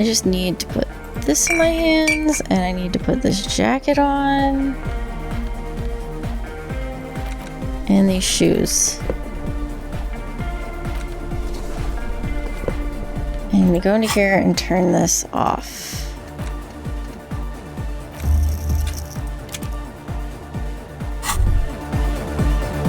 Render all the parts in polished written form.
I just need to put this in my hands, and I need to put this jacket on. And these shoes. I'm gonna go into here and turn this off.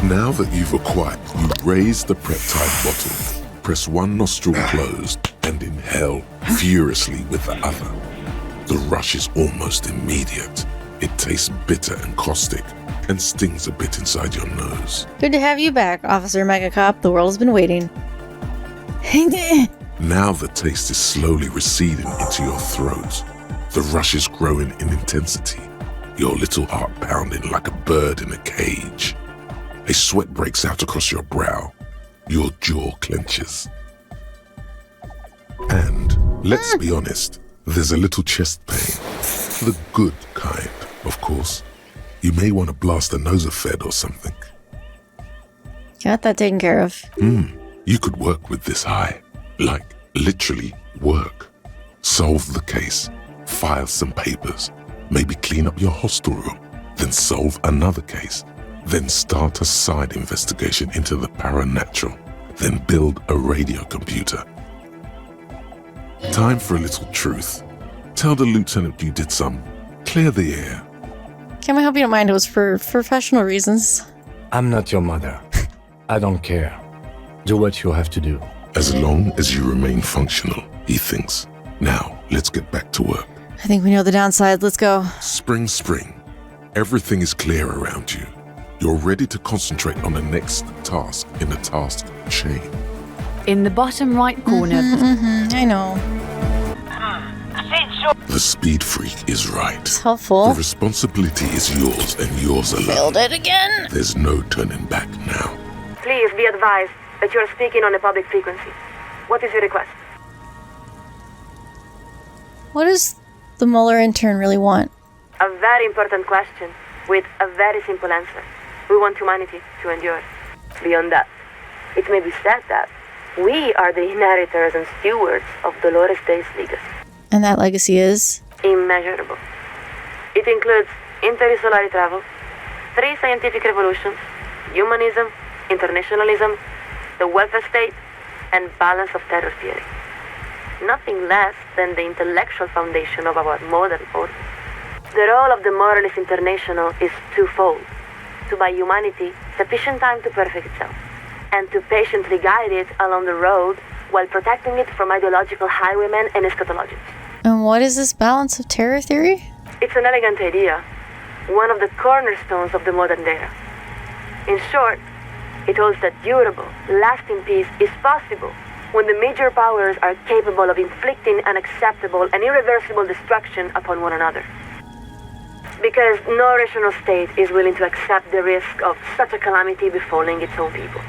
Now that you've acquired, you raise the peptide bottle, press one nostril closed, and inhale furiously with the other. The rush is almost immediate. It tastes bitter and caustic, and stings a bit inside your nose. Good to have you back, Officer Megacop. The world has been waiting. Now the taste is slowly receding into your throat. The rush is growing in intensity, your little heart pounding like a bird in a cage. A sweat breaks out across your brow. Your jaw clenches. And, let's be honest, there's a little chest pain. The good kind, of course. You may want to blast a Nosafed or something. Got that taken care of. You could work with this high. Like, literally work. Solve the case. File some papers. Maybe clean up your hostel room. Then solve another case. Then start a side investigation into the paranatural. Then build a radio computer. Time for a little truth. Tell the lieutenant you did some. Clear the air. Kim, I hope you don't mind. It was for professional reasons. I'm not your mother. I don't care. Do what you have to do. As long as you remain functional, he thinks. Now, let's get back to work. I think we know the downside. Let's go. Spring. Everything is clear around you. You're ready to concentrate on the next task in the task chain. In the bottom right corner. I know. The speed freak is right. It's helpful. The responsibility is yours and yours alone. Failed it again. There's no turning back now. Please be advised that you're speaking on a public frequency. What is your request? What does the Mueller intern really want? A very important question with a very simple answer. We want humanity to endure. Beyond that, it may be said that we are the inheritors and stewards of Dolores Day's legacy. And that legacy is? Immeasurable. It includes interstellar travel, 3 scientific revolutions, humanism, internationalism, the welfare state, and balance of terror theory. Nothing less than the intellectual foundation of our modern order. The role of the Moralist International is twofold: to buy humanity sufficient time to perfect itself, and to patiently guide it along the road while protecting it from ideological highwaymen and eschatologists. And what is this balance of terror theory? It's an elegant idea, one of the cornerstones of the modern era. In short, it holds that durable, lasting peace is possible when the major powers are capable of inflicting unacceptable and irreversible destruction upon one another. Because no rational state is willing to accept the risk of such a calamity befalling its own people.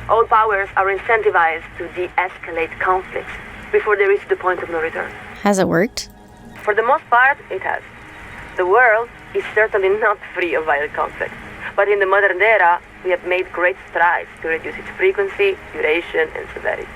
All powers are incentivized to de-escalate conflicts before they reach the point of no return. Has it worked? For the most part, it has. The world is certainly not free of violent conflict, but in the modern era, we have made great strides to reduce its frequency, duration, and severity.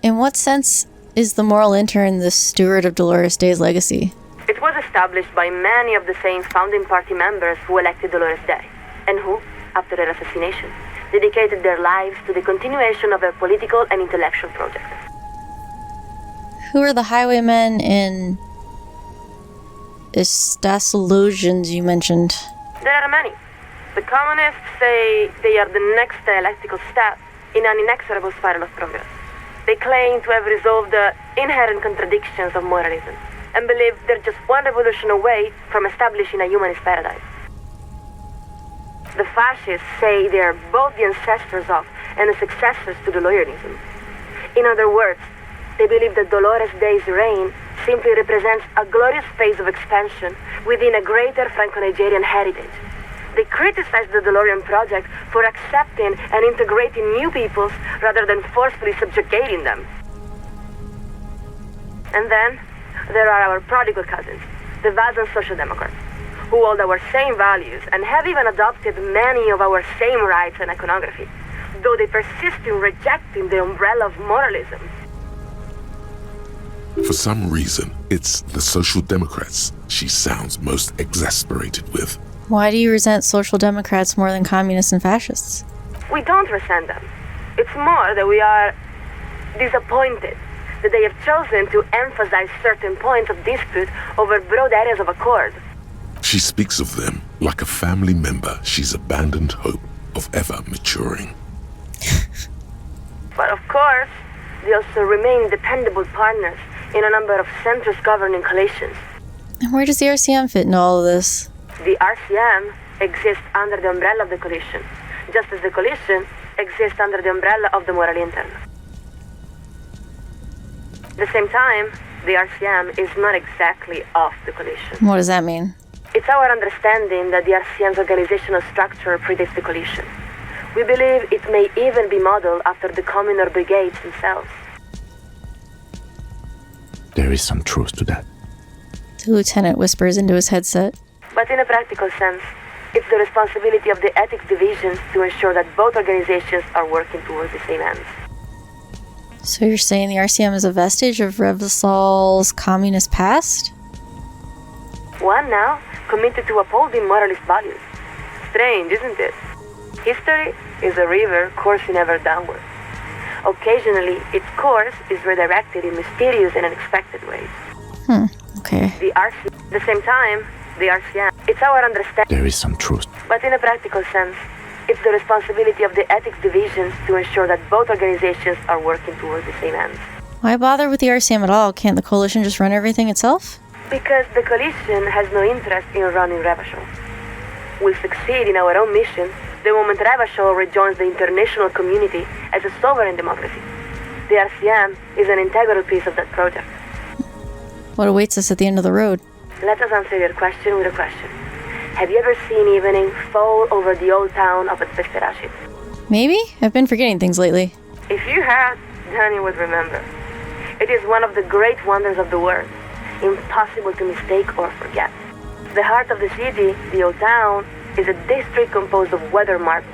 In what sense is the moral intern the steward of Dolores Day's legacy? It was established by many of the same founding party members who elected Dolores Day, and who, after her assassination, dedicated their lives to the continuation of her political and intellectual project. Who are the highwaymen in Elysium you mentioned? There are many. The communists say they are the next dialectical step in an inexorable spiral of progress. They claim to have resolved the inherent contradictions of moralism, and believe they're just one revolution away from establishing a humanist paradise. The fascists say they are both the ancestors of and the successors to Deloreanism. In other words, they believe that Dolores Day's reign simply represents a glorious phase of expansion within a greater Franco-Nigerian heritage. They criticize the DeLorean project for accepting and integrating new peoples rather than forcefully subjugating them. And then, there are our prodigal cousins, the Vazan Social Democrats, who hold our same values and have even adopted many of our same rights and iconography, though they persist in rejecting the umbrella of moralism. For some reason, it's the Social Democrats she sounds most exasperated with. Why do you resent Social Democrats more than communists and fascists? We don't resent them. It's more that we are disappointed that they have chosen to emphasize certain points of dispute over broad areas of accord. She speaks of them like a family member she's abandoned hope of ever maturing. But of course, they also remain dependable partners in a number of centrist governing coalitions. And where does the RCM fit into all of this? The RCM exists under the umbrella of the coalition, just as the coalition exists under the umbrella of the Morale Interne. At the same time, the RCM is not exactly of the coalition. What does that mean? It's our understanding that the RCM's organizational structure predates the coalition. We believe it may even be modeled after the communal brigades themselves. There is some truth to that. The lieutenant whispers into his headset. But in a practical sense, it's the responsibility of the ethics divisions to ensure that both organizations are working towards the same ends. So you're saying the RCM is a vestige of Revsol's communist past? One now committed to upholding moralist values. Strange, isn't it? History is a river coursing ever downward. Occasionally, its course is redirected in mysterious and unexpected ways. Okay. At the same time, the RCM, it's our understanding. There is some truth. But in a practical sense, it's the responsibility of the ethics divisions to ensure that both organizations are working towards the same ends. Why bother with the RCM at all? Can't the coalition just run everything itself? Because the coalition has no interest in running Revachol. We'll succeed in our own mission the moment Revachol rejoins the international community as a sovereign democracy. The RCM is an integral piece of that project. What awaits us at the end of the road? Let us answer your question with a question. Have you ever seen evening fall over the old town of Vesperacit? Maybe? I've been forgetting things lately. If you had, then you would remember. It is one of the great wonders of the world, impossible to mistake or forget. The heart of the city, the old town, is a district composed of weathered marble,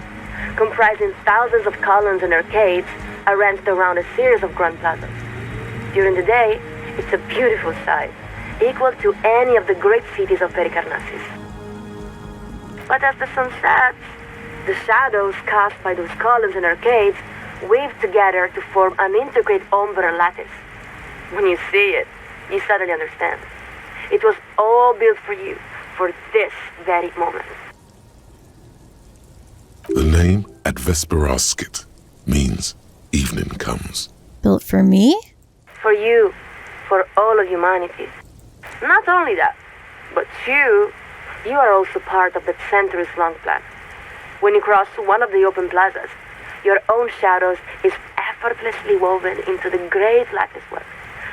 comprising thousands of columns and arcades arranged around a series of grand plazas. During the day, it's a beautiful sight, equal to any of the great cities of Pericarnassus. But as the sun sets, the shadows cast by those columns and arcades weave together to form an intricate ombre and lattice. When you see it, you suddenly understand. It was all built for you, for this very moment. The name Advesperaskit means evening comes. Built for me? For you, for all of humanity. Not only that, but you are also part of that centuries-long plan. When you cross one of the open plazas, your own shadows is effortlessly woven into the great lattice work,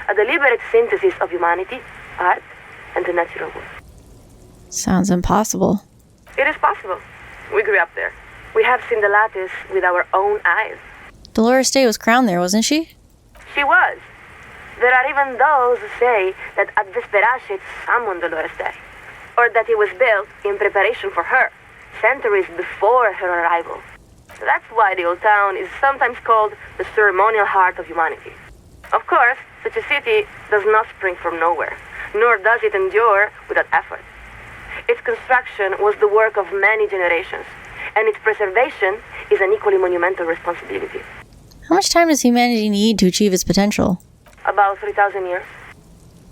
a deliberate synthesis of humanity, art, and the natural world. Sounds impossible. It is possible. We grew up there. We have seen the lattice with our own eyes. Dolores Day was crowned there, wasn't she? She was. There are even those who say that Advesperasit summoned Dolores Day, or that it was built in preparation for her, centuries before her arrival. That's why the old town is sometimes called the ceremonial heart of humanity. Of course, such a city does not spring from nowhere, nor does it endure without effort. Its construction was the work of many generations, and its preservation is an equally monumental responsibility. How much time does humanity need to achieve its potential? About 3,000 years.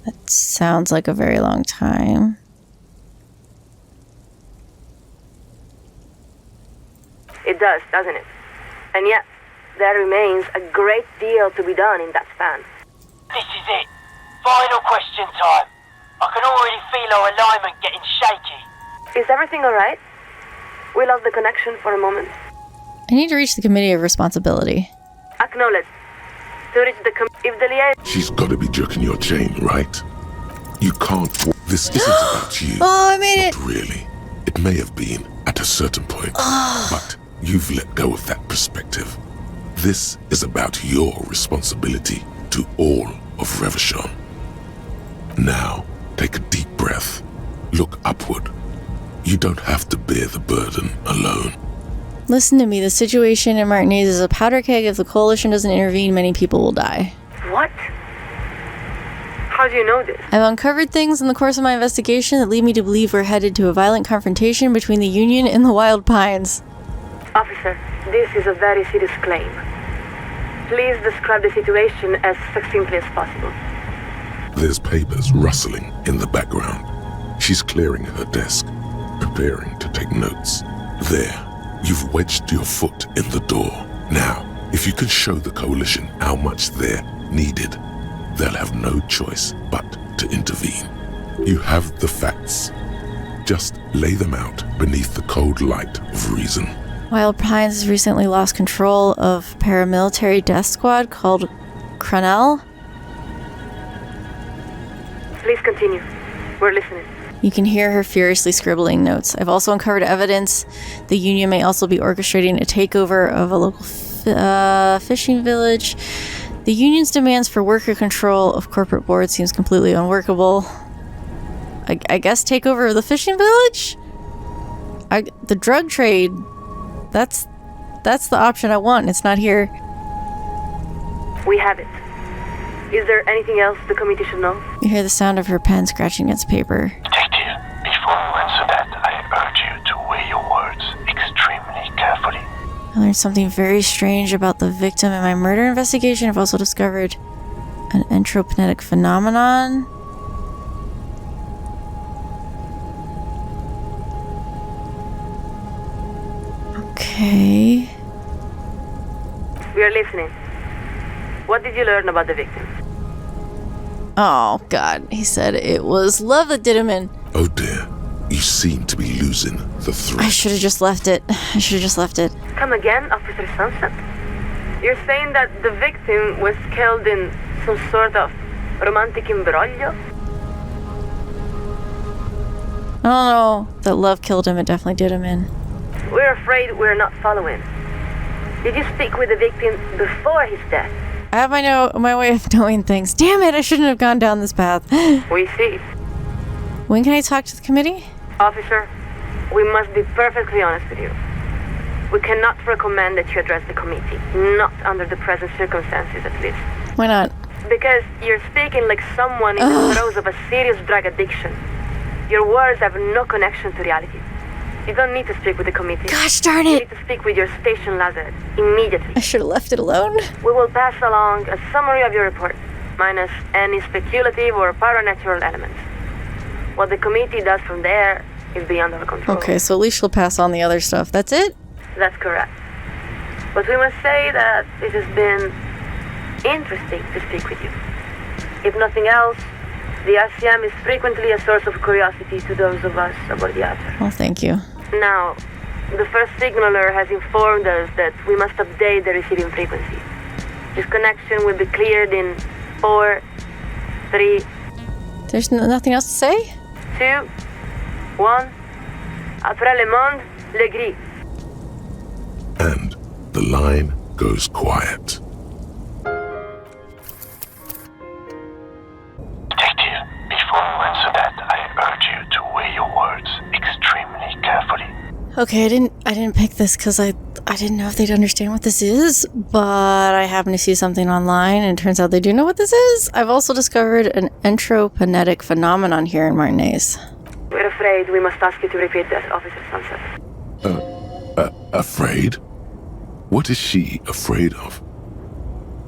That sounds like a very long time. It does, doesn't it? And yet, there remains a great deal to be done in that span. This is it. Final question time. I can already feel our alignment getting shaky. Is everything alright? We lost the connection for a moment. I need to reach the Committee of Responsibility. Acknowledge. To reach the if the liaison... She's got to be jerking your chain, right? You can't... This isn't about you. Oh, I made it! Not really. It may have been at a certain point, but you've let go of that perspective. This is about your responsibility to all of Revachol. Now, take a deep breath. Look upward. You don't have to bear the burden alone. Listen to me, the situation in Martinez is a powder keg. If the coalition doesn't intervene, many people will die. What? How do you know this? I've uncovered things in the course of my investigation that lead me to believe we're headed to a violent confrontation between the Union and the Wild Pines. Officer, this is a very serious claim. Please describe the situation as succinctly as possible. There's papers rustling in the background. She's clearing her desk, preparing to take notes. There, you've wedged your foot in the door. Now, if you can show the coalition how much they're needed, they'll have no choice but to intervene. You have the facts. Just lay them out beneath the cold light of reason. Wild Pines has recently lost control of a paramilitary death squad called Cronell. Please continue. We're listening. You can hear her furiously scribbling notes. I've also uncovered evidence the Union may also be orchestrating a takeover of a local fishing village. The Union's demands for worker control of corporate boards seems completely unworkable. I guess takeover of the fishing village? The drug trade. That's the option I want. It's not here. We have it. Is there anything else the committee should know? You hear the sound of her pen scratching against paper. Detective, before you answer that, I urge you to weigh your words extremely carefully. I learned something very strange about the victim in my murder investigation. I've also discovered an entropinetic phenomenon. Okay. We are listening. What did you learn about the victim? Oh, God. He said it was love that did him in. Oh dear, you seem to be losing the I thread. should have just left it. Come again, Officer Sunset. You're saying that the victim was killed in some sort of romantic imbroglio? I don't know that love killed him. It definitely did him in. We're afraid we're not following. Did you speak with the victim before his death? I have my way of knowing things. Damn it, I shouldn't have gone down this path. We see. When can I talk to the committee? Officer, we must be perfectly honest with you. We cannot recommend that you address the committee, not under the present circumstances at least. Why not? Because you're speaking like someone in the throes of a serious drug addiction. Your words have no connection to reality. You don't need to speak with the committee. Gosh darn You it! need to speak with your station lazarus immediately. I should have left it alone. We will pass along a summary of your report, minus any speculative or paranatural elements. What the committee does from there is beyond our control. Okay, so at least she'll pass on the other stuff. That's it? That's correct. But we must say that it has been interesting to speak with you. If nothing else, the RCM is frequently a source of curiosity to those of us aboard the Outer. Well, thank you. Now, the first signaler has informed us that we must update the receiving frequency. This connection will be cleared in 4, 3, There's nothing else to say? 2, 1. Après le monde, le gris. And the line goes quiet. Detective, before you answer that, I urge you to weigh your words extremely carefully. Okay, I didn't pick this because I didn't know if they'd understand what this is, but I happened to see something online and it turns out they do know what this is. I've also discovered an entropinetic phenomenon here in Martinez. We're afraid we must ask you to repeat that, Officer Sunset. Afraid? What is she afraid of?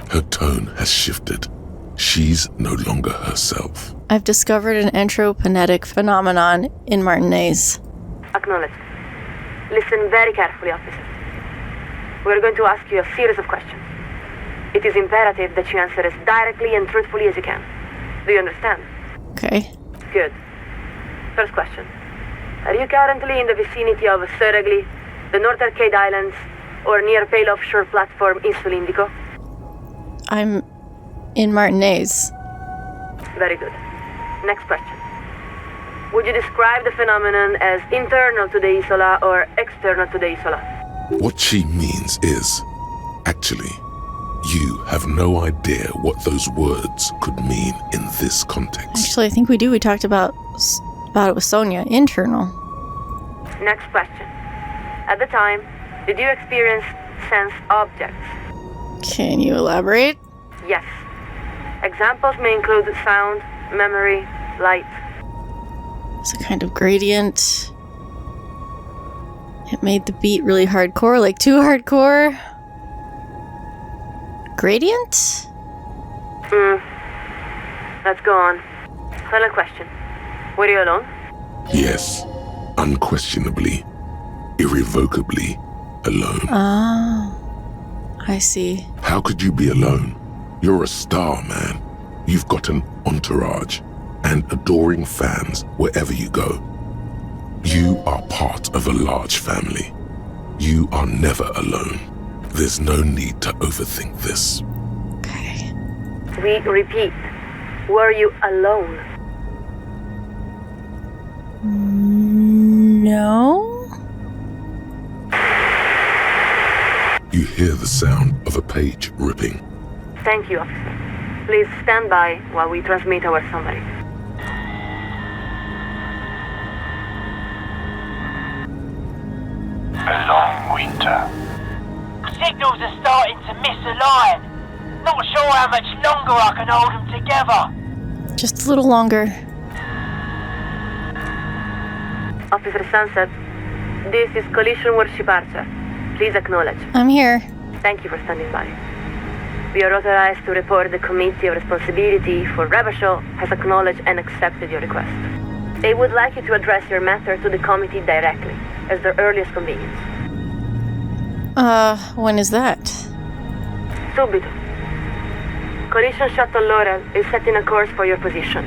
Her tone has shifted. She's no longer herself. I've discovered an entropinetic phenomenon in Martinez. Acknowledged. Listen very carefully, officer. We're going to ask you a series of questions. It is imperative that you answer as directly and truthfully as you can. Do you understand? Okay. Good. First question. Are you currently in the vicinity of Surrey, the North Arcade Islands, or near Pale Offshore Platform in Sulindico? I'm in Martinez. Very good. Next question. Would you describe the phenomenon as internal to the Isola or external to the Isola? What she means is, actually, you have no idea what those words could mean in this context. Actually, I think we do. We talked about it with Sonia. Internal. Next question. At the time, did you experience sense objects? Can you elaborate? Yes. Examples may include sound, memory, light. It's a kind of gradient. It made the beat really hardcore, like too hardcore. Gradient? Let's go on. Final question. Were you alone? Yes, unquestionably, irrevocably alone. I see. How could you be alone? You're a star, man. You've got an entourage and adoring fans wherever you go. You are part of a large family. You are never alone. There's no need to overthink this. Okay. We repeat. Were you alone? No? You hear the sound of a page ripping. Thank you, officer. Please stand by while we transmit our summary. A long winter. Signals are starting to misalign. Not sure how much longer I can hold them together. Just a little longer. Officer Sunset, this is collision worship Archer. Please acknowledge. I'm here. Thank you for standing by. We are authorized to report the Committee of Responsibility for Rebel has acknowledged and accepted your request. They would like you to address your matter to the committee directly, as their earliest convenience. When is that? Subito. Collision Shuttle Laurel is setting a course for your position.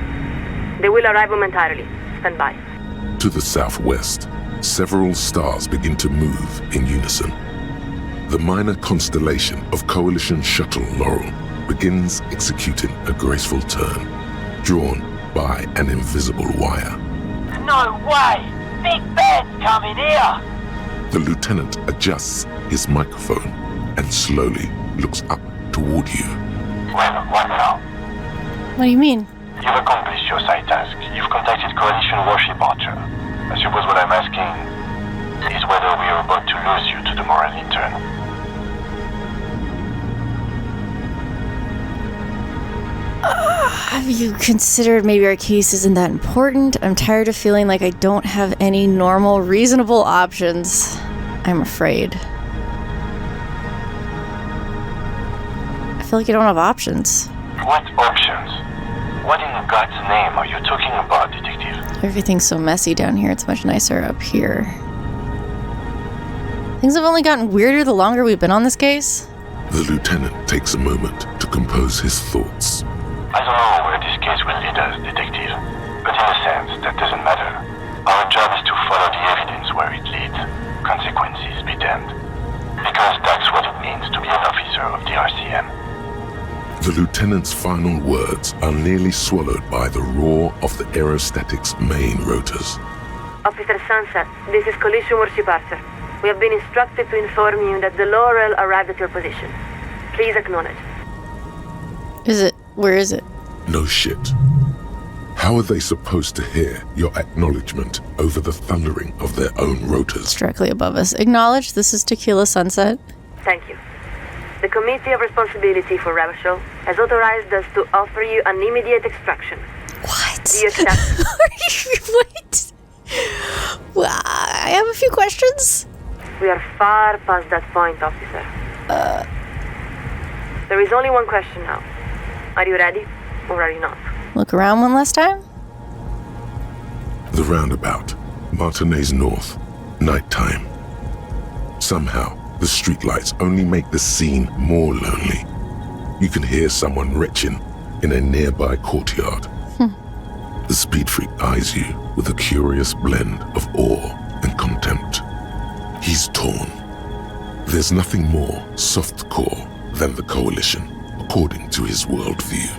They will arrive momentarily. Stand by. To the southwest, several stars begin to move in unison. The minor constellation of Coalition Shuttle Laurel begins executing a graceful turn, drawn by an invisible wire. No way! Big Ben's coming here! The lieutenant adjusts his microphone and slowly looks up toward you. Well, what now? What do you mean? You've accomplished your side task. You've contacted Coalition Warship Archer. I suppose what I'm asking is whether we are about to lose you to the moral intern. Have you considered maybe our case isn't that important? I'm tired of feeling like I don't have any normal, reasonable options. I'm afraid. I feel like I don't have options. What options? What in God's name are you talking about, detective? Everything's so messy down here. It's much nicer up here. Things have only gotten weirder the longer we've been on this case. The lieutenant takes a moment to compose his thoughts. I don't know where this case will lead us, detective. But in a sense, that doesn't matter. Our job is to follow the evidence where it leads. Consequences be damned. Because that's what it means to be an officer of the RCM. The lieutenant's final words are nearly swallowed by the roar of the aerostatic's main rotors. Officer Sunset, this is Collision Warship Archer. We have been instructed to inform you that the Laurel arrived at your position. Please acknowledge. Where is it? No shit. How are they supposed to hear your acknowledgement over the thundering of their own rotors? It's directly above us. Acknowledge this is Tequila Sunset. Thank you. The Committee of Responsibility for Rebel has authorized us to offer you an immediate extraction. What? Do you accept? What? Well, I have a few questions. We are far past that point, officer. There is only one question now. Are you ready, or are you not? Look around one last time. The roundabout, Martinez North, nighttime. Somehow, the streetlights only make the scene more lonely. You can hear someone retching in a nearby courtyard. The speed freak eyes you with a curious blend of awe and contempt. He's torn. There's nothing more softcore than the Coalition, according to his worldview.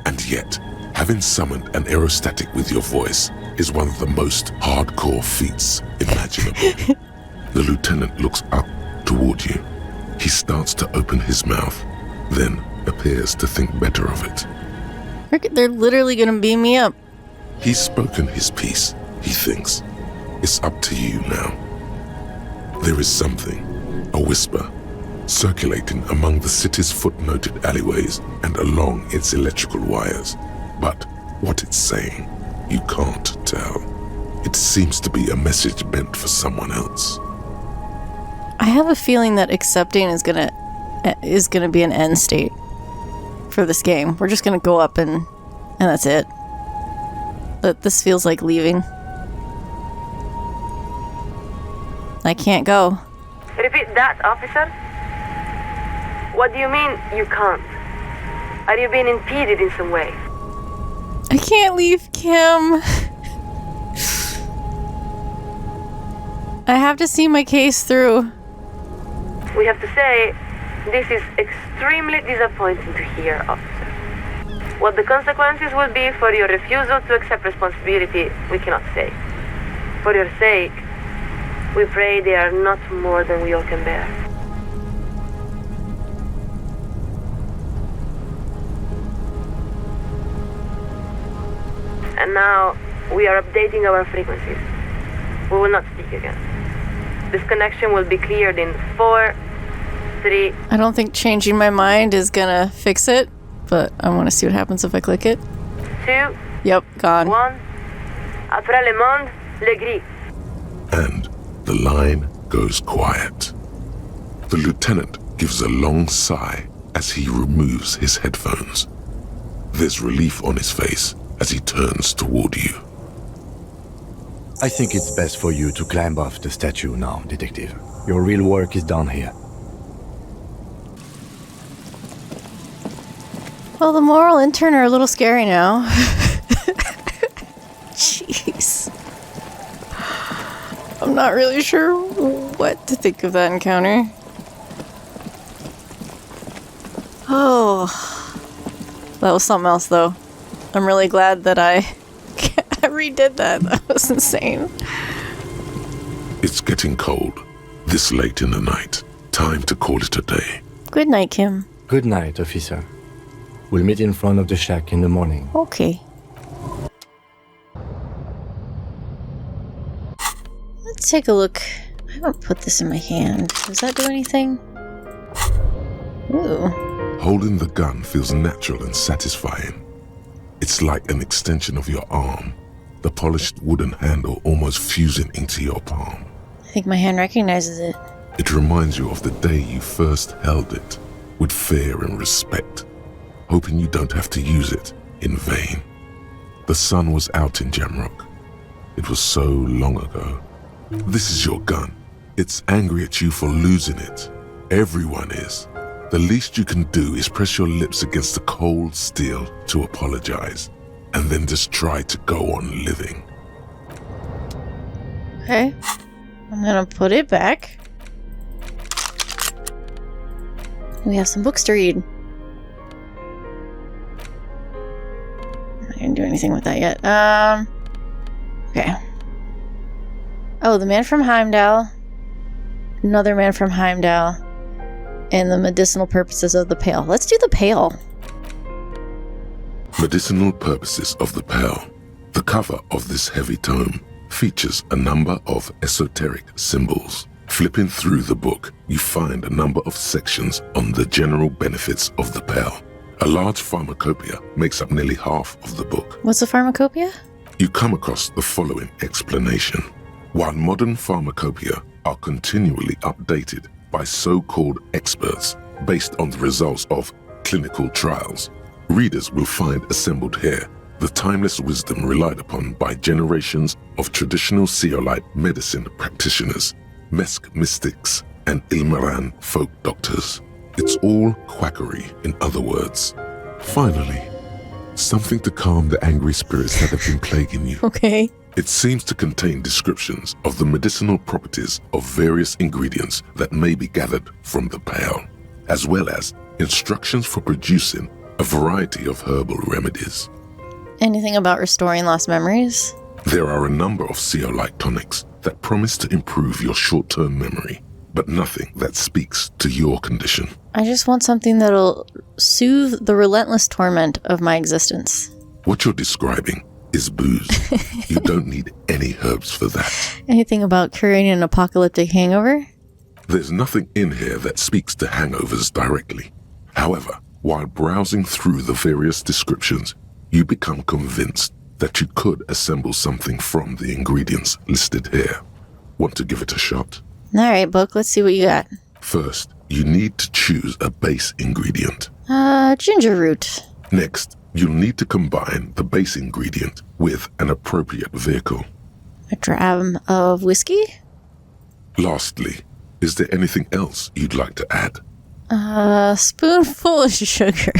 And yet, having summoned an aerostatic with your voice is one of the most hardcore feats imaginable. The lieutenant looks up toward you. He starts to open his mouth, then appears to think better of it. They're literally gonna beam me up. He's spoken his piece, he thinks. It's up to you now. There is something, a whisper, circulating among the city's footnoted alleyways and along its electrical wires. But What it's saying, you can't tell. It seems to be a message meant for someone else. I have a feeling that accepting is gonna be an end state for this game. We're just gonna go up and that's it. But this feels like leaving. I can't go. Repeat that, officer. What do you mean, you can't? Are you being impeded in some way? I can't leave Kim. I have to see my case through. We have to say, this is extremely disappointing to hear, officer. What the consequences will be for your refusal to accept responsibility, we cannot say. For your sake, we pray they are not more than we all can bear. And now, we are updating our frequencies. We will not speak again. This connection will be cleared in 4, 3... I don't think changing my mind is gonna fix it, but I want to see what happens if I click it. 2... Yep, gone. 1... Après le monde, le gris. And the line goes quiet. The lieutenant gives a long sigh as he removes his headphones. There's relief on his face as he turns toward you. I think it's best for you to climb off the statue now, Detective. Your real work is done here. Well, the moral intern are a little scary now. Jeez. I'm not really sure what to think of that encounter. Oh. That was something else, though. I'm really glad that I redid that. That was insane. It's getting cold, this late in the night. Time to call it a day. Good night, Kim. Good night, officer. We'll meet in front of the shack in the morning. Okay. Let's take a look. I haven't put this in my hand. Does that do anything? Ooh. Holding the gun feels natural and satisfying. It's like an extension of your arm, the polished wooden handle almost fusing into your palm. I think my hand recognizes it. It reminds you of the day you first held it, with fear and respect, hoping you don't have to use it in vain. The sun was out in Jamrock. It was so long ago. This is your gun. It's angry at you for losing it. Everyone is. The least you can do is press your lips against the cold steel to apologize, and then just try to go on living. Okay. I'm gonna put it back. We have some books to read. I'm not gonna do anything with that yet. Okay. Oh, the man from Hjelmdall. Another man from Hjelmdall. And the medicinal purposes of the pail. Let's do the pail. Medicinal purposes of the pail. The cover of this heavy tome features a number of esoteric symbols. Flipping through the book, you find a number of sections on the general benefits of the pail. A large pharmacopoeia makes up nearly half of the book. What's a pharmacopoeia? You come across the following explanation. While modern pharmacopoeia are continually updated by so-called experts based on the results of clinical trials, readers will find assembled here the timeless wisdom relied upon by generations of traditional Seolite medicine practitioners, Mesk mystics, and Ilmaran folk doctors. It's all quackery, in other words. Finally, something to calm the angry spirits that have been plaguing you. Okay. It seems to contain descriptions of the medicinal properties of various ingredients that may be gathered from the pail, as well as instructions for producing a variety of herbal remedies. Anything about restoring lost memories? There are a number of Seolite tonics that promise to improve your short-term memory, but nothing that speaks to your condition. I just want something that'll soothe the relentless torment of my existence. What you're describing is booze. You don't need any herbs for that. Anything about curing an apocalyptic hangover? There's nothing in here that speaks to hangovers directly. However, while browsing through the various descriptions, you become convinced that you could assemble something from the ingredients listed here. Want to give it a shot? All right, book. Let's see what you got. First, you need to choose a base ingredient. Ginger root. Next, you'll need to combine the base ingredient with an appropriate vehicle. A dram of whiskey. Lastly, is there anything else you'd like to add? A spoonful of sugar.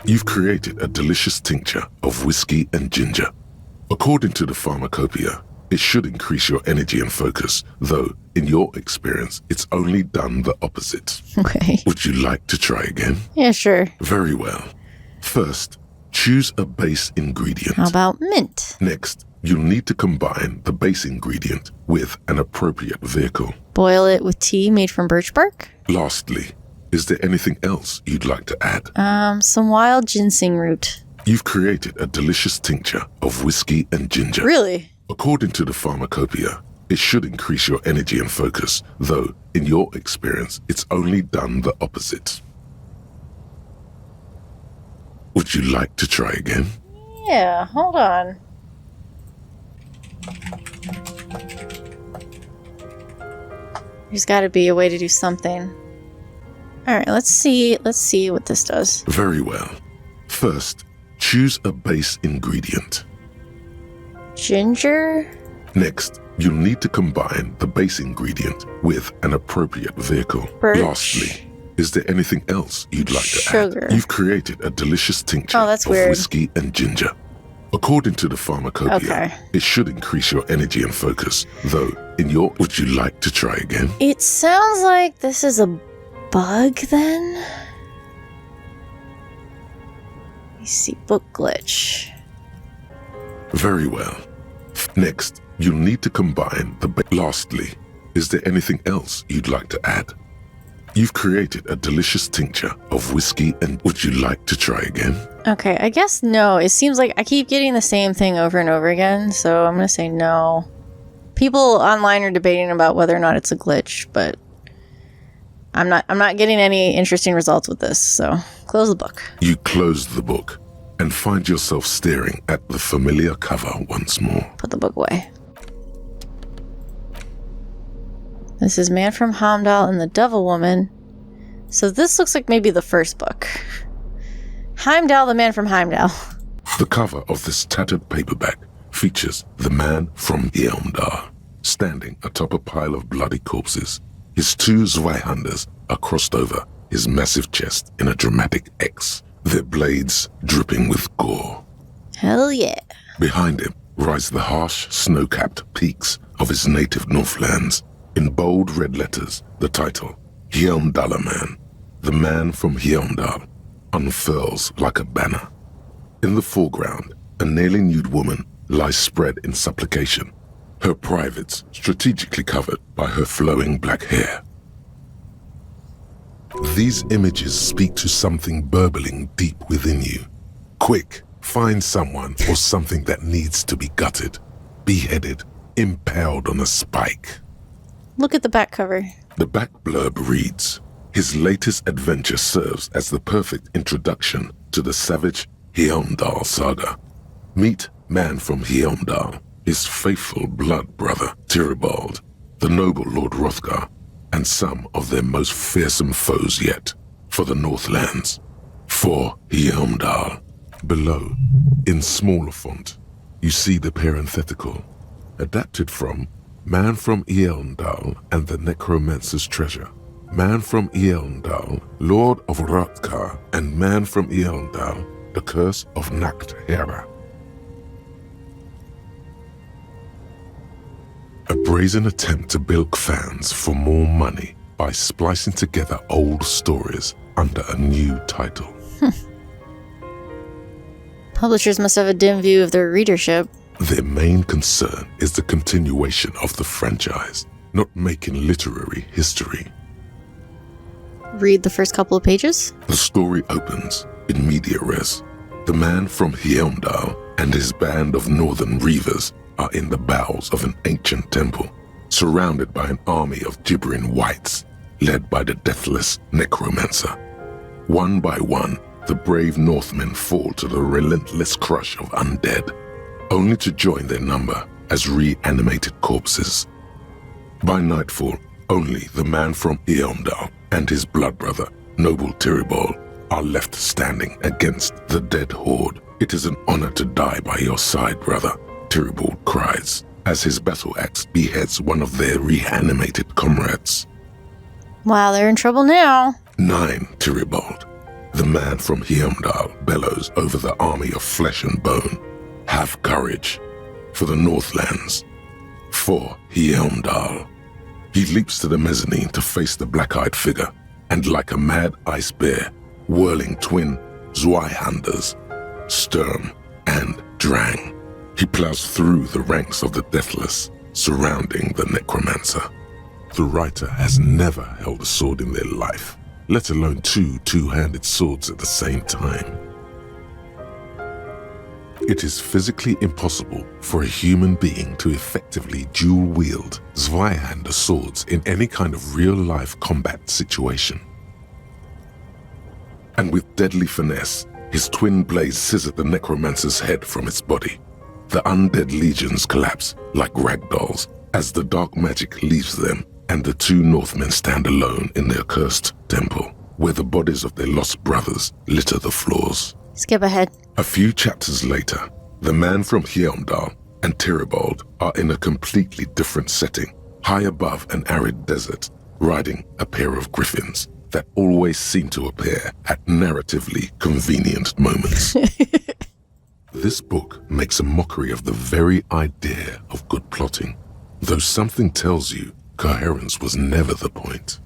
You've created a delicious tincture of whiskey and ginger. According to the pharmacopoeia, it should increase your energy and focus, though, in your experience, it's only done the opposite. Okay. Would you like to try again? Yeah, sure. Very well. First, choose a base ingredient. How about mint? Next, you'll need to combine the base ingredient with an appropriate vehicle. Boil it with tea made from birch bark. Lastly, is there anything else you'd like to add? Some wild ginseng root. You've created a delicious tincture of whiskey and ginger. Really? According to the pharmacopoeia, it should increase your energy and focus, though, in your experience, it's only done the opposite. Would you like to try again? Yeah, hold on. There's got to be a way to do something. All right, let's see what this does. Very well. First, choose a base ingredient. Ginger? Next, you'll need to combine the base ingredient with an appropriate vehicle. Birch. Lastly, is there anything else you'd like to Sugar. add? You've created a delicious tincture that's of weird. whiskey and ginger. According to the pharmacopoeia, Okay. it should increase your energy and focus, though, would you like to try again? It sounds like this is a bug then? Let me see, book glitch. Very well. Next, you'll need to combine Lastly, is there anything else you'd like to add? You've created a delicious tincture of whiskey and would you like to try again? Okay, I guess no. It seems like I keep getting the same thing over and over again, so I'm gonna say no. People online are debating about whether or not it's a glitch, but I'm not getting any interesting results with this, so close the book. You close the book and find yourself staring at the familiar cover once more. Put the book away. This is Man from Hjelmdall and the Devil Woman. So this looks like maybe the first book. Hjelmdall, the Man from Hjelmdall. The cover of this tattered paperback features the man from Hjelmdall standing atop a pile of bloody corpses. His two Zweihanders are crossed over his massive chest in a dramatic X, their blades dripping with gore. Hell yeah. Behind him rise the harsh, snow-capped peaks of his native Northlands. In bold red letters, the title, Hjelmdaller Man, the man from Hjelmdall, unfurls like a banner. In the foreground, a nearly nude woman lies spread in supplication, her privates strategically covered by her flowing black hair. These images speak to something burbling deep within you. Quick, find someone or something that needs to be gutted, beheaded, impaled on a spike. Look at the back cover. The back blurb reads, his latest adventure serves as the perfect introduction to the savage Hjelmdall saga. Meet Man from Hjelmdall, his faithful blood brother, Tyribald, the noble Lord Hrothgar, and some of their most fearsome foes yet, for the Northlands. For Hjelmdall. Below, in smaller font, you see the parenthetical, adapted from Man from Hjelmdall and the Necromancer's Treasure. Man from Hjelmdall, Lord of Hrothgar, and Man from Hjelmdall, the Curse of Nacht Hera. A brazen attempt to bilk fans for more money by splicing together old stories under a new title. Publishers must have a dim view of their readership. Their main concern is the continuation of the franchise, not making literary history. Read the first couple of pages. The story opens in media res. The man from Hjelmdall and his band of northern reavers are in the bowels of an ancient temple, surrounded by an army of gibbering wights, led by the deathless necromancer. One by one, the brave Northmen fall to the relentless crush of undead, only to join their number as reanimated corpses. By nightfall, only the man from Hjelmdall and his blood brother, noble Tyribald, are left standing against the dead horde. "It is an honor to die by your side, brother," Tyribald cries, as his battle axe beheads one of their reanimated comrades. Wow, they're in trouble now. 9, Tyribald, the man from Hjelmdall, bellows over the army of flesh and bone. "Have courage for the Northlands, for Hjelmdall." He leaps to the mezzanine to face the black-eyed figure, and like a mad ice bear, whirling twin Zweihanders, Sturm and Drang, he plows through the ranks of the deathless, surrounding the necromancer. The writer has never held a sword in their life, let alone two two-handed swords at the same time. It is physically impossible for a human being to effectively dual-wield Zweihander swords in any kind of real-life combat situation. And with deadly finesse, his twin blades scissor the necromancer's head from its body. The undead legions collapse like ragdolls as the dark magic leaves them, and the two Northmen stand alone in their cursed temple, where the bodies of their lost brothers litter the floors. Skip ahead. A few chapters later, the man from Hjelmdall and Tyribald are in a completely different setting, high above an arid desert, riding a pair of griffins that always seem to appear at narratively convenient moments. This book makes a mockery of the very idea of good plotting, though something tells you coherence was never the point.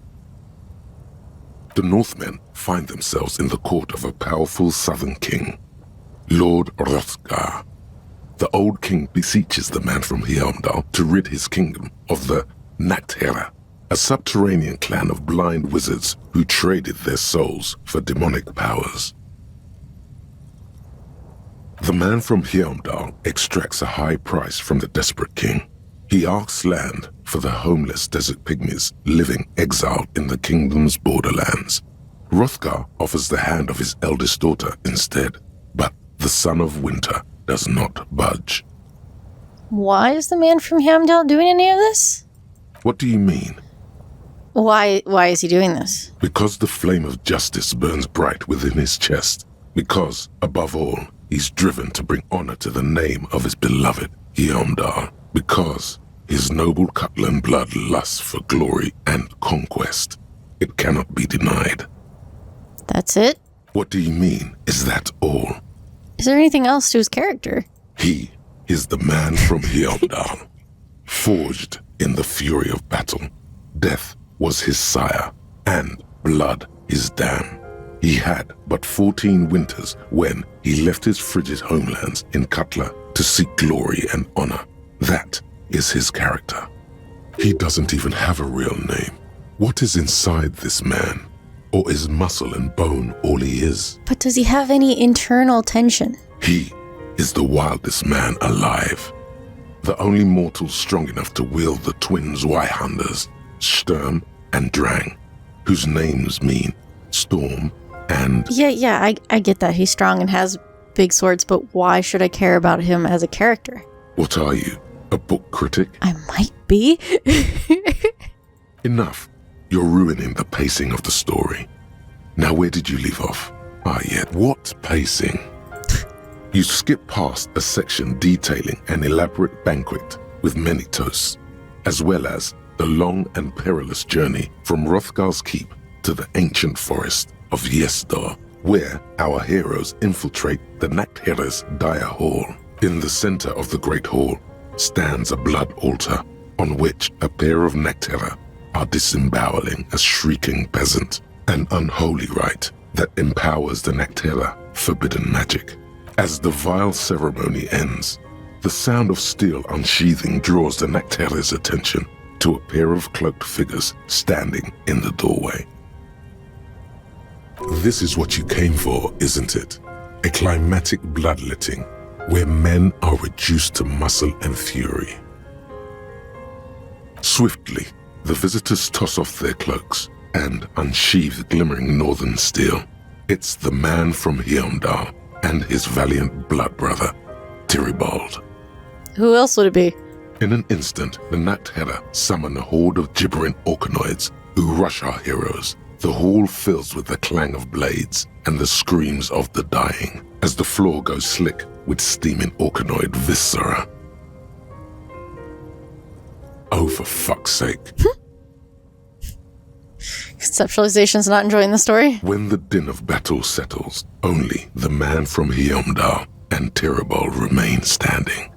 The Northmen find themselves in the court of a powerful southern king, Lord Hrothgar. The old king beseeches the man from Hjelmdall to rid his kingdom of the Nachtherra, a subterranean clan of blind wizards who traded their souls for demonic powers. The man from Hjelmdall extracts a high price from the desperate king. He asks land for the homeless desert pygmies living exiled in the kingdom's borderlands. Hrothgar offers the hand of his eldest daughter instead, but the son of winter does not budge. Why is the man from Hjelmdall doing any of this? What do you mean? Why is he doing this? Because the flame of justice burns bright within his chest. Because, above all, he's driven to bring honor to the name of his beloved Hjelmdall. Because his noble Cutlan blood lusts for glory and conquest. It cannot be denied. That's it? What do you mean, is that all? Is there anything else to his character? He is the man from Hjelmdall, forged in the fury of battle. Death was his sire, and blood his dam. He had but 14 winters when he left his frigid homelands in Cutla to seek glory and honor. That is his character. He doesn't even have a real name. What is inside this man? Or is muscle and bone all he is? But does he have any internal tension? He is the wildest man alive. The only mortal strong enough to wield the twin Zweihanders, Sturm and Drang, whose names mean storm and... Yeah, I get that. He's strong and has big swords, but why should I care about him as a character? What are you, a book critic? I might be. Enough. You're ruining the pacing of the story. Now where did you leave off? What pacing? You skip past a section detailing an elaborate banquet with many toasts, as well as the long and perilous journey from Hrothgar's keep to the ancient forest of Hjesdal, where our heroes infiltrate the Nachtherra's dire hall. In the center of the great hall stands a blood altar on which a pair of Nachtherra are disemboweling a shrieking peasant, an unholy rite that empowers the Nachtherra forbidden magic. As the vile ceremony ends, the sound of steel unsheathing draws the Nachtherra's attention to a pair of cloaked figures standing in the doorway. This is what you came for, isn't it? A climatic bloodletting where men are reduced to muscle and fury. Swiftly, the visitors toss off their cloaks and unsheathe glimmering northern steel. It's the man from Hjelmdall and his valiant blood brother, Tyribald. Who else would it be? In an instant, the Nathera summon a horde of gibbering orcanoids who rush our heroes. The hall fills with the clang of blades and the screams of the dying as the floor goes slick with steaming orcanoid viscera. Oh, for fuck's sake. Conceptualization's not enjoying the story. When the din of battle settles, only the man from Hjelmdall and Tyribald remain standing.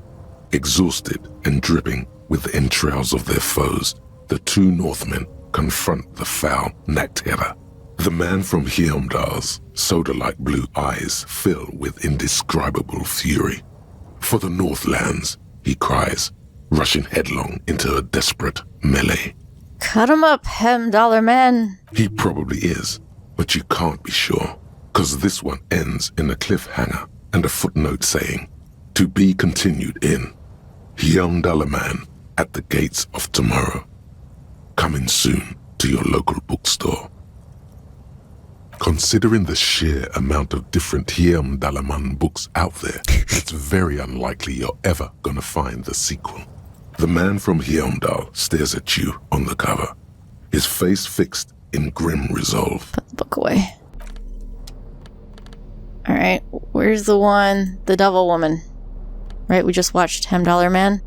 Exhausted and dripping with the entrails of their foes, the two Northmen confront the foul Nathera. The man from Hjelmdall's soda-like blue eyes fill with indescribable fury. For the Northlands, he cries, rushing headlong into a desperate melee. Cut him up, Hjelmdaller man. He probably is, but you can't be sure, because this one ends in a cliffhanger and a footnote saying, to be continued in Hjelmdaller Man at the Gates of Tomorrow. Coming soon to your local bookstore. Considering the sheer amount of different Hjelmdaller Man books out there, it's very unlikely you're ever gonna find the sequel. The man from Hjelmdall stares at you on the cover, his face fixed in grim resolve. Put the book away. Alright, where's the one? The Devil Woman. Right, we just watched Hjelmdaller Man.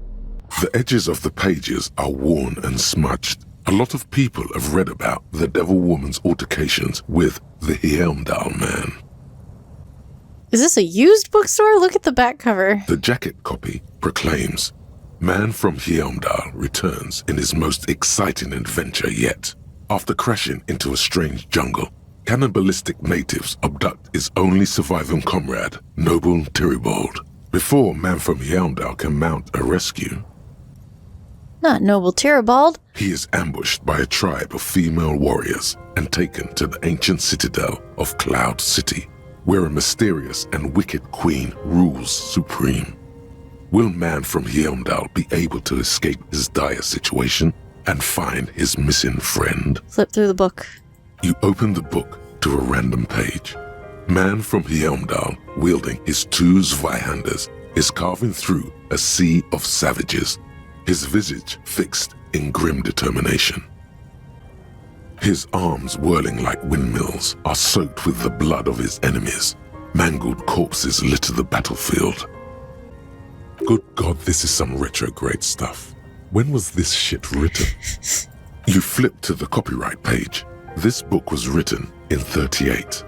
The edges of the pages are worn and smudged. A lot of people have read about the Devil Woman's altercations with the Hjelmdall Man. Is this a used bookstore? Look at the back cover. The jacket copy proclaims, Man from Hjelmdall returns in his most exciting adventure yet. After crashing into a strange jungle, cannibalistic natives abduct his only surviving comrade, noble Tyribald. Before Man from Hjelmdall can mount a rescue, Not noble Tyribald. he is ambushed by a tribe of female warriors and taken to the ancient citadel of Cloud City, where a mysterious and wicked queen rules supreme. Will Man from Hjelmdall be able to escape his dire situation and find his missing friend? Flip through the book. You open the book to a random page. Man from Hjelmdall, wielding his two Zweihanders, is carving through a sea of savages, his visage fixed in grim determination. His arms whirling like windmills are soaked with the blood of his enemies. Mangled corpses litter the battlefield. Good God, this is some retrograde stuff. When was this shit written? You flip to the copyright page. This book was written in 1938.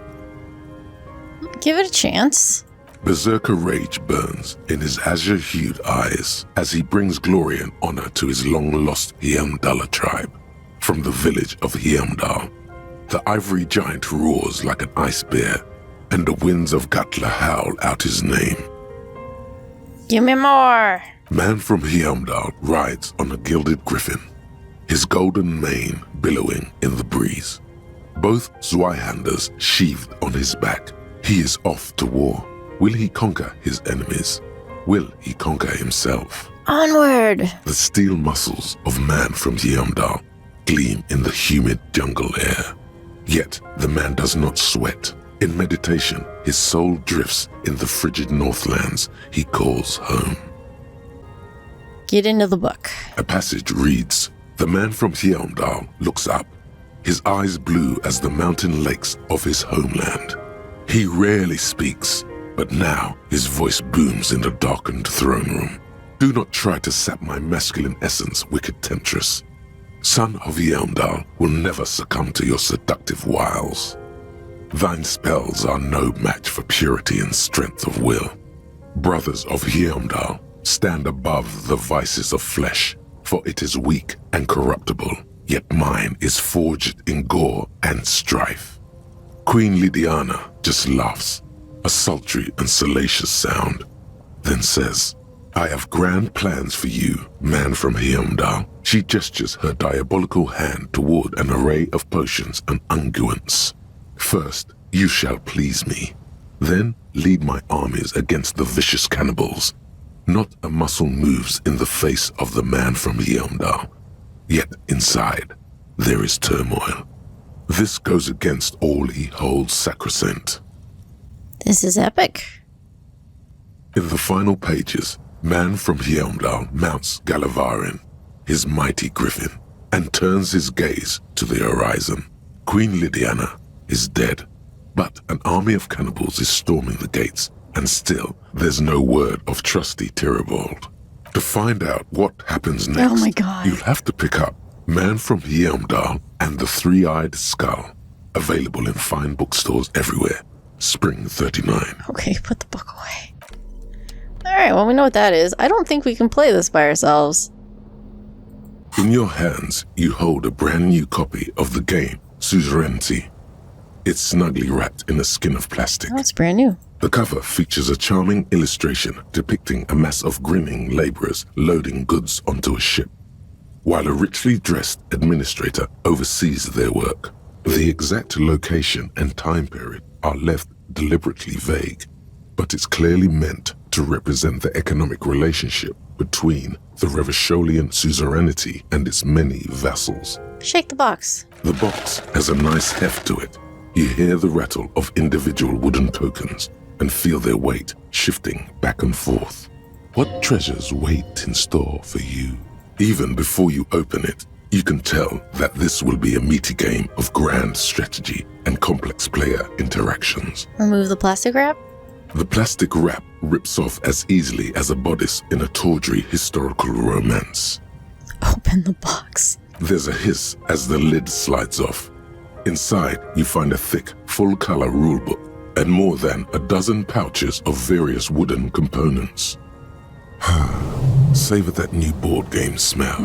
Give it a chance. Berserker rage burns in his azure-hued eyes as he brings glory and honor to his long-lost Hjelmdaller tribe. From the village of Hjelmdall, the ivory giant roars like an ice bear, and the winds of Gatla howl out his name. Give me more. Man from Hjelmdall rides on a gilded griffin, his golden mane billowing in the breeze. Both Zweihanders sheathed on his back. He is off to war. Will he conquer his enemies? Will he conquer himself? Onward. The steel muscles of Man from Hjelmdall gleam in the humid jungle air. Yet the man does not sweat. In meditation, his soul drifts in the frigid Northlands he calls home. Get into the book. A passage reads, The man from Hjelmdall looks up, his eyes blue as the mountain lakes of his homeland. He rarely speaks, but now his voice booms in the darkened throne room. Do not try to sap my masculine essence, wicked temptress. Son of Hjelmdall will never succumb to your seductive wiles. Thine spells are no match for purity and strength of will. Brothers of Hjelmdall, stand above the vices of flesh, for it is weak and corruptible, yet mine is forged in gore and strife. Queen Lidiana just laughs, a sultry and salacious sound, then says, I have grand plans for you, man from Hjelmdall. She gestures her diabolical hand toward an array of potions and unguents. First, you shall please me. Then lead my armies against the vicious cannibals. Not a muscle moves in the face of the man from Hjelmdall. Yet inside, there is turmoil. This goes against all he holds sacrosanct. This is epic. In the final pages, man from Hjelmdall mounts Gallavarin, his mighty griffin, and turns his gaze to the horizon. Queen Lidiana is dead, but an army of cannibals is storming the gates, and still there's no word of trusty Tyribald. To find out what happens next, Oh my God. you'll have to pick up Man from Hjelmdall and the Three-Eyed Skull, available in fine bookstores everywhere. Spring 39. Okay, put the book away. Alright, well, we know what that is. I don't think we can play this by ourselves. In your hands, you hold a brand new copy of the game, Suzerainty. It's snugly wrapped in a skin of plastic. Oh, it's brand new. The cover features a charming illustration depicting a mass of grinning laborers loading goods onto a ship, while a richly dressed administrator oversees their work. The exact location and time period are left deliberately vague, but it's clearly meant to represent the economic relationship between the Revacholian suzerainty and its many vassals. Shake the box. The box has a nice heft to it. You hear the rattle of individual wooden tokens and feel their weight shifting back and forth. What treasures wait in store for you? Even before you open it, you can tell that this will be a meaty game of grand strategy and complex player interactions. Remove the plastic wrap. The plastic wrap rips off as easily as a bodice in a tawdry historical romance. Open the box. There's a hiss as the lid slides off. Inside, you find a thick, full-color rulebook and more than a dozen pouches of various wooden components. Savor that new board game smell.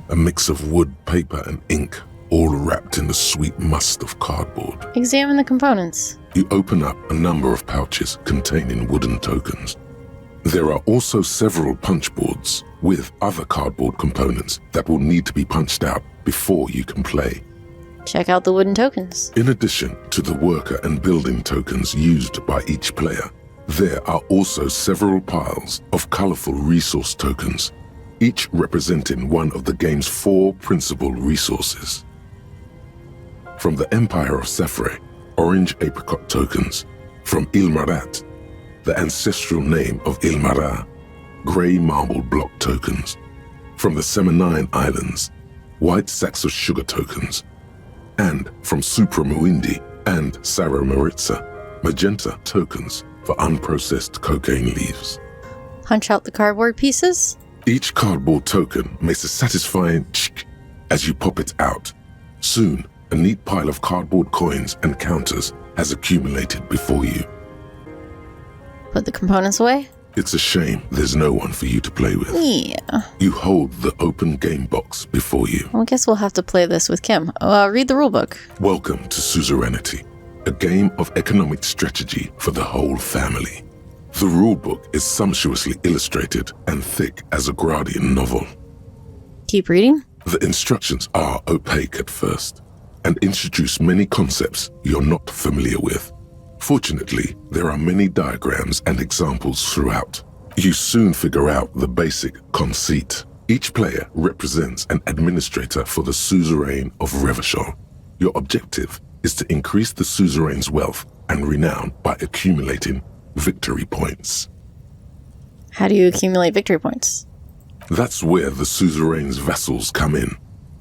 A mix of wood, paper, and ink, all wrapped in the sweet must of cardboard. Examine the components. You open up a number of pouches containing wooden tokens. There are also several punch boards with other cardboard components that will need to be punched out before you can play. Check out the wooden tokens. In addition to the worker and building tokens used by each player, there are also several piles of colorful resource tokens, each representing one of the game's 4 principal resources. From the Empire of Safre, orange apricot tokens. From Ilmarat, the ancestral name of Ilmara, gray marble block tokens. From the Seminine Islands, white sacks of sugar tokens. And from Supramuindi and Sarah Maritza, magenta tokens for unprocessed cocaine leaves. Punch out the cardboard pieces. Each cardboard token makes a satisfying tsk as you pop it out. Soon, a neat pile of cardboard coins and counters has accumulated before you. Put the components away. It's a shame there's no one for you to play with. Yeah. You hold the open game box before you. Well, I guess we'll have to play this with Kim. Read the rulebook. Welcome to Suzerainty, a game of economic strategy for the whole family. The rulebook is sumptuously illustrated and thick as a Gradian novel. Keep reading. The instructions are opaque at first and introduce many concepts you're not familiar with. Fortunately, there are many diagrams and examples throughout. You soon figure out the basic conceit. Each player represents an administrator for the suzerain of Revachol. Your objective is to increase the suzerain's wealth and renown by accumulating victory points. How do you accumulate victory points? That's where the suzerain's vassals come in.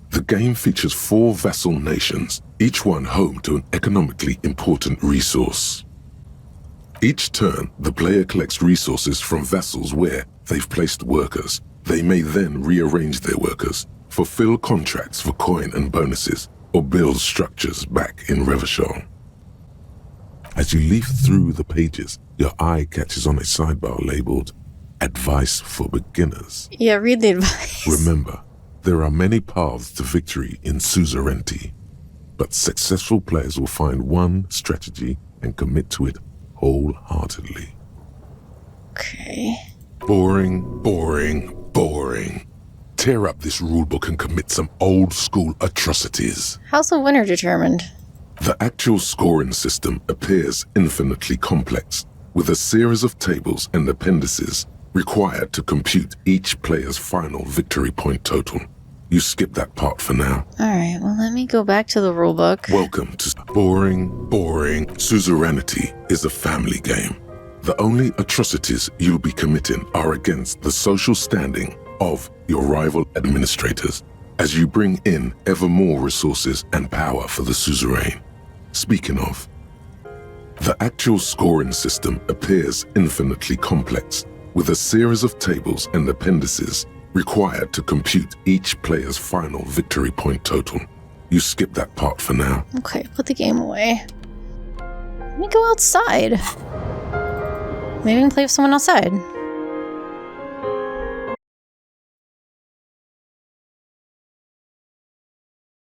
The game features 4 vassal nations, each one home to an economically important resource. Each turn, the player collects resources from vassals where they've placed workers. They may then rearrange their workers, fulfill contracts for coin and bonuses, or build structures back in Revachol. As you leaf through the pages, your eye catches on a sidebar labeled Advice for Beginners. Yeah, read the advice. Remember, there are many paths to victory in suzerainty, but successful players will find one strategy and commit to it wholeheartedly. Okay. Boring, boring, boring. Tear up this rulebook and commit some old-school atrocities. How's the winner determined? The actual scoring system appears infinitely complex, with a series of tables and appendices required to compute each player's final victory point total. You skip that part for now. Alright, well, let me go back to the rulebook. Welcome to boring. Suzerainty is a family game. The only atrocities you'll be committing are against the social standing of your rival administrators as you bring in ever more resources and power for the suzerain. Speaking of, the actual scoring system appears infinitely complex, with a series of tables and appendices required to compute each player's final victory point total. You skip that part for now. Okay, put the game away. Let me go outside. Maybe we can play with someone outside.